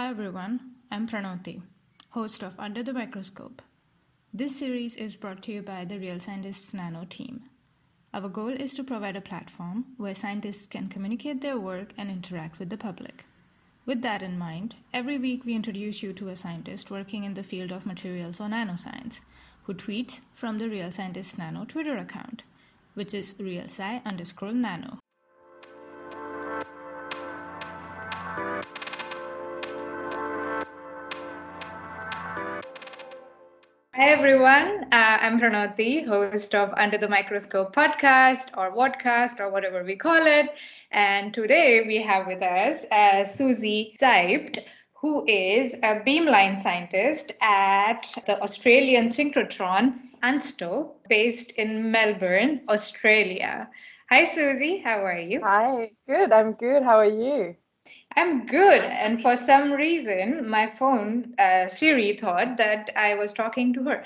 Hi everyone, I'm Pranoti, host of Under the Microscope. This series is brought to you by the Real Scientists Nano team. Our goal is to provide a platform where scientists can communicate their work and interact with the public. With that in mind, every week we introduce you to a scientist working in the field of materials or nanoscience, who tweets from the Real Scientists Nano Twitter account, which is realsci_nano. Hi everyone, I'm Pranoti, host of Under the Microscope podcast or vodcast or whatever we call it. And today we have with us Susi Seibt, who is a beamline scientist at the Australian Synchrotron, ANSTO, based in Melbourne, Australia. Hi Susi, how are you? Hi, good. I'm good. How are you? I'm good. And for some reason, my phone, Siri, thought that I was talking to her.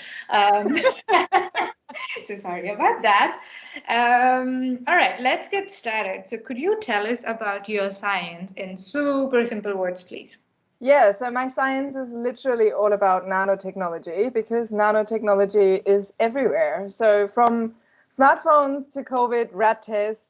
So sorry about that. All right, let's get started. So could you tell us about your science in super simple words, please? Yeah, so my science is literally all about nanotechnology because nanotechnology is everywhere. So from smartphones to COVID, rat tests,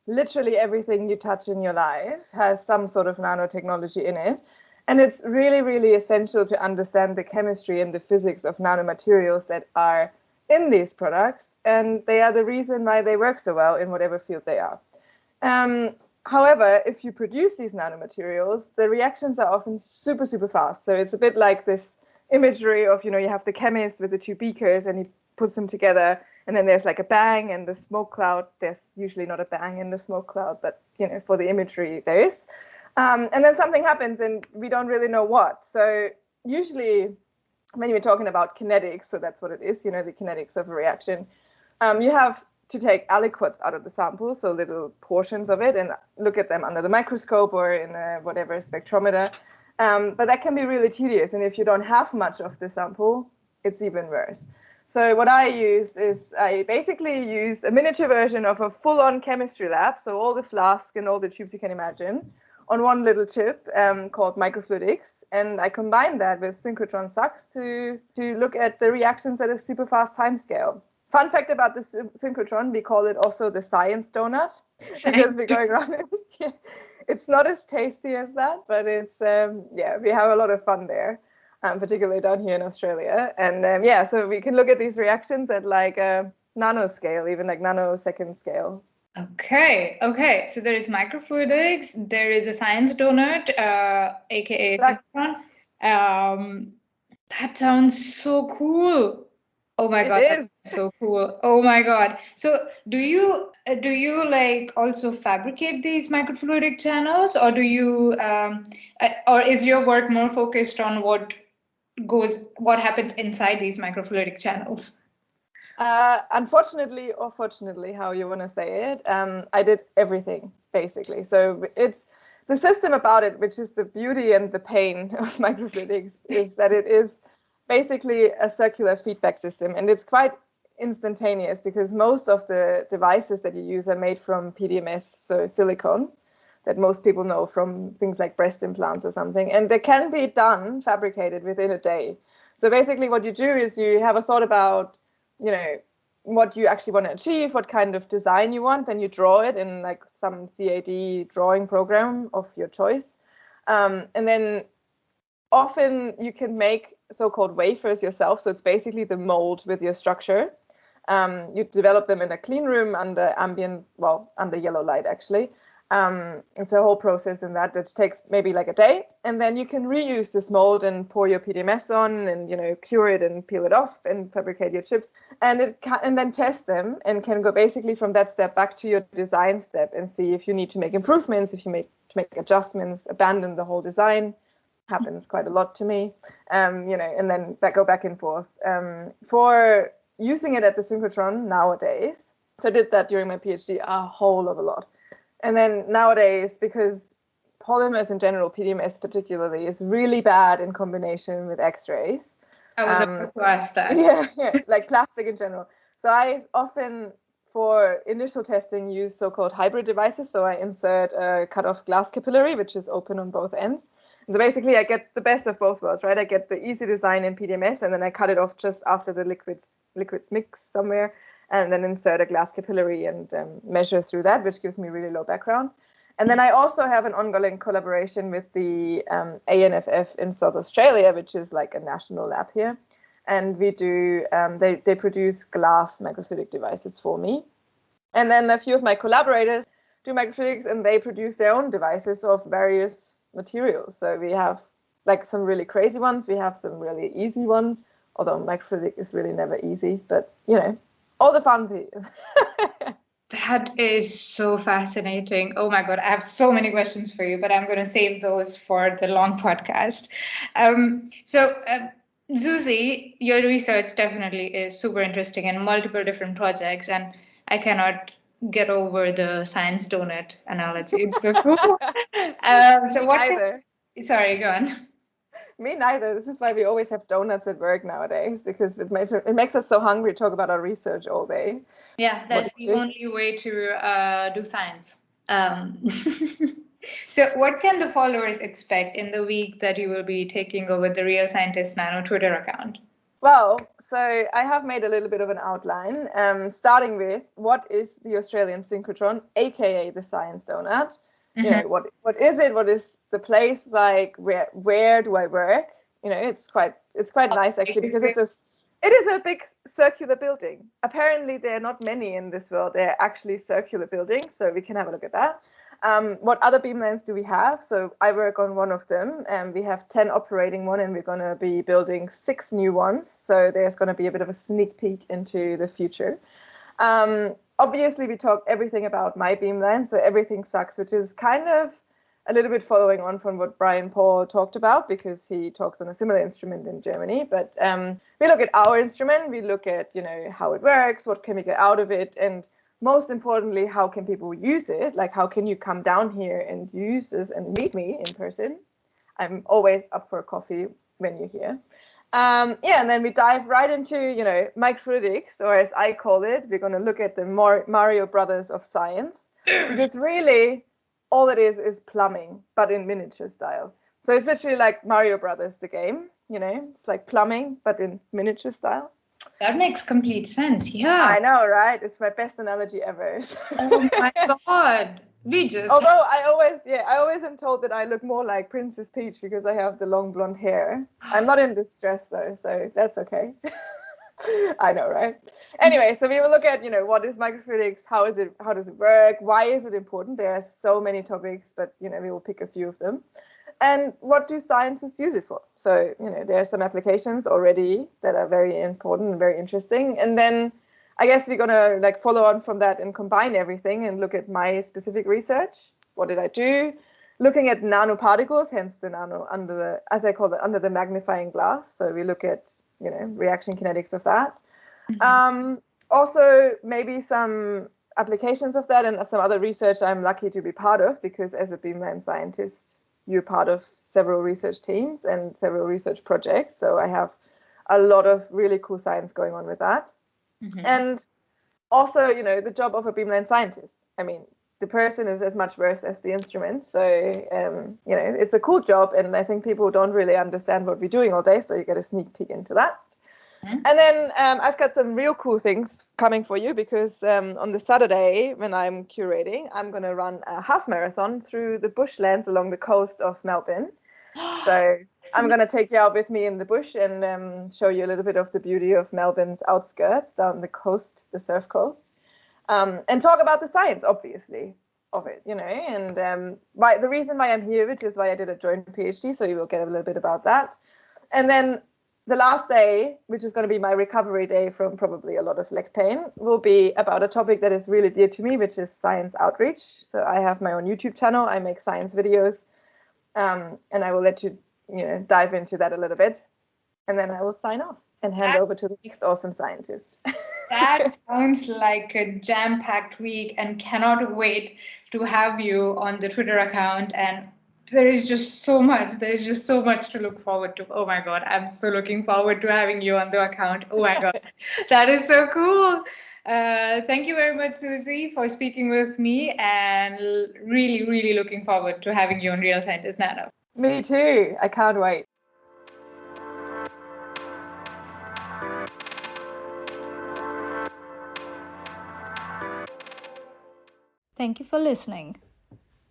literally everything you touch in your life has some sort of nanotechnology in it. And it's really, really essential to understand the chemistry and the physics of nanomaterials that are in these products. And they are the reason why they work so well in whatever field they are. However, if you produce these nanomaterials, the reactions are often super, super fast. So it's a bit like this imagery of, you have the chemist with the two beakers and he puts them together. And then there's like a bang and the smoke cloud. There's usually not a bang in the smoke cloud, but for the imagery there is. And then something happens and we don't really know what. So usually when you're talking about kinetics, so that's what it is, the kinetics of a reaction, you have to take aliquots out of the sample, so little portions of it, and look at them under the microscope or in a whatever spectrometer. But that can be really tedious. And if you don't have much of the sample, it's even worse. So what I use is I basically use a miniature version of a full-on chemistry lab, so all the flasks and all the tubes you can imagine, on one little chip called microfluids, and I combine that with synchrotron sucks to look at the reactions at a super fast timescale. Fun fact about the synchrotron, we call it also the science donut because we're going around it. It's not as tasty as that, but it's we have a lot of fun there. Particularly down here in Australia. And so we can look at these reactions at like a nanoscale, even like nanosecond scale. Okay. So there is microfluidics, there is a science donut, aka synchrotron. That sounds so cool. Oh my God, It is so cool. Oh my God. So do you like also fabricate these microfluidic channels, or do you or is your work more focused on what happens inside these microfluidic channels? Unfortunately or fortunately, how you want to say it, I did everything basically. So it's the system about it, which is the beauty and the pain of microfluidics, is that it is basically a circular feedback system, and it's quite instantaneous because most of the devices that you use are made from PDMS, so silicone, that most people know from things like breast implants or something, and they can be fabricated within a day. So basically what you do is you have a thought about, what you actually want to achieve, what kind of design you want, then you draw it in like some CAD drawing program of your choice. And then often you can make so-called wafers yourself. So it's basically the mold with your structure. You develop them in a clean room under under yellow light actually. It's a whole process in that takes maybe like a day, and then you can reuse this mold and pour your PDMS on and cure it and peel it off and fabricate your chips, and then test them and can go basically from that step back to your design step and see if you need to make improvements, if you need to make adjustments, abandon the whole design. Happens quite a lot to me, and then go back and forth. For using it at the synchrotron nowadays, so I did that during my PhD a whole of a lot. And then nowadays, because polymers in general, PDMS particularly, is really bad in combination with X-rays. I was about to ask that. Yeah, like plastic in general. So I often, for initial testing, use so-called hybrid devices. So I insert a cut-off glass capillary, which is open on both ends. So basically, I get the best of both worlds, right? I get the easy design in PDMS, and then I cut it off just after the liquids mix somewhere, and then insert a glass capillary and measure through that, which gives me really low background. And then I also have an ongoing collaboration with the ANFF in South Australia, which is like a national lab here. And we do, they produce glass microfluidic devices for me. And then a few of my collaborators do microfluidics, and they produce their own devices of various materials. So we have like some really crazy ones. We have some really easy ones, although microfluidic is really never easy, but you know, all the fun things. That is so fascinating. Oh my God, I have so many questions for you, but I'm going to save those for the long podcast. Susi, your research definitely is super interesting in multiple different projects, and I cannot get over the science donut analogy. Sorry, go on. Me neither. This is why we always have donuts at work nowadays, because it makes us so hungry to talk about our research all day. Yeah, that's the only way to do science. So what can the followers expect in the week that you will be taking over the Real Scientist Nano Twitter account? Well, so I have made a little bit of an outline, starting with what is the Australian Synchrotron, aka the Science Donut. You know, what is it? What is the place like? Where do I work? You know, it's quite nice actually, because it is a big circular building. Apparently, there are not many in this world. They're actually circular buildings, so we can have a look at that. What other beamlines do we have? So I work on one of them, and we have 10 operating one, and we're going to be building 6 new ones. So there's going to be a bit of a sneak peek into the future. Obviously, we talk everything about my beamline, so everything sucks, which is kind of a little bit following on from what Brian Paul talked about, because he talks on a similar instrument in Germany. But we look at our instrument, we look at, you know, how it works, what can we get out of it, and most importantly, how can people use it? Like, how can you come down here and use this and meet me in person? I'm always up for a coffee when you're here. And then we dive right into, you know, microfluidics, or as I call it, we're going to look at the Mario Brothers of science, because really all it is plumbing, but in miniature style. So it's literally like Mario Brothers, the game, you know, it's like plumbing, but in miniature style. That makes complete sense. Yeah. I know, right? It's my best analogy ever. Oh my God. Although I always am told that I look more like Princess Peach because I have the long blonde hair. I'm not in distress though, so that's okay. I know, right? Anyway, so we will look at, you know, what is microfluidics, how does it work, why is it important? There are so many topics, but you know, we will pick a few of them. And what do scientists use it for? So, you know, there are some applications already that are very important and very interesting. And then I guess we're going to like follow on from that and combine everything and look at my specific research. What did I do? Looking at nanoparticles, hence the nano under the, as I call it, under the magnifying glass. So we look at, you know, reaction kinetics of that. Also, maybe some applications of that and some other research I'm lucky to be part of, because as a beamline scientist, you're part of several research teams and several research projects. So I have a lot of really cool science going on with that. And also, you know, the job of a beamline scientist. I mean, the person is as much worse as the instrument. So, you know, it's a cool job. And I think people don't really understand what we're doing all day. So you get a sneak peek into that. And then I've got some real cool things coming for you, because on the Saturday when I'm curating, I'm going to run a half marathon through the bushlands along the coast of Melbourne. So I'm going to take you out with me in the bush and show you a little bit of the beauty of Melbourne's outskirts down the coast, the surf coast, and talk about the science, obviously, of it, you know, and the reason why I'm here, which is why I did a joint PhD, so you will get a little bit about that. And then the last day, which is going to be my recovery day from probably a lot of leg pain, will be about a topic that is really dear to me, which is science outreach. So I have my own YouTube channel. I make science videos. And I will let you, you know, dive into that a little bit, and then I will sign off and hand over to the next awesome scientist. That sounds like a jam-packed week, and cannot wait to have you on the Twitter account. And there is just so much. There is just so much to look forward to. Oh my God, I'm so looking forward to having you on the account. Oh my God, that is so cool. Thank you very much, Susi, for speaking with me, and really, really looking forward to having you on Real Scientist Nano. Me too. I can't wait. Thank you for listening.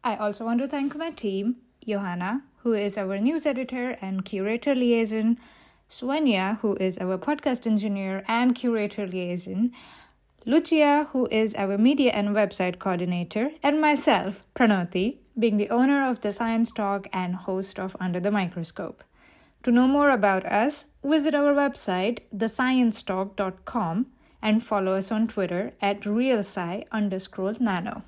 I also want to thank my team, Johanna, who is our news editor and curator liaison, Swenya, who is our podcast engineer and curator liaison, Lucia, who is our media and website coordinator, and myself, Pranoti, being the owner of the Science Talk and host of Under the Microscope. To know more about us, visit our website, thesciencetalk.com, and follow us on Twitter at realsci_nano.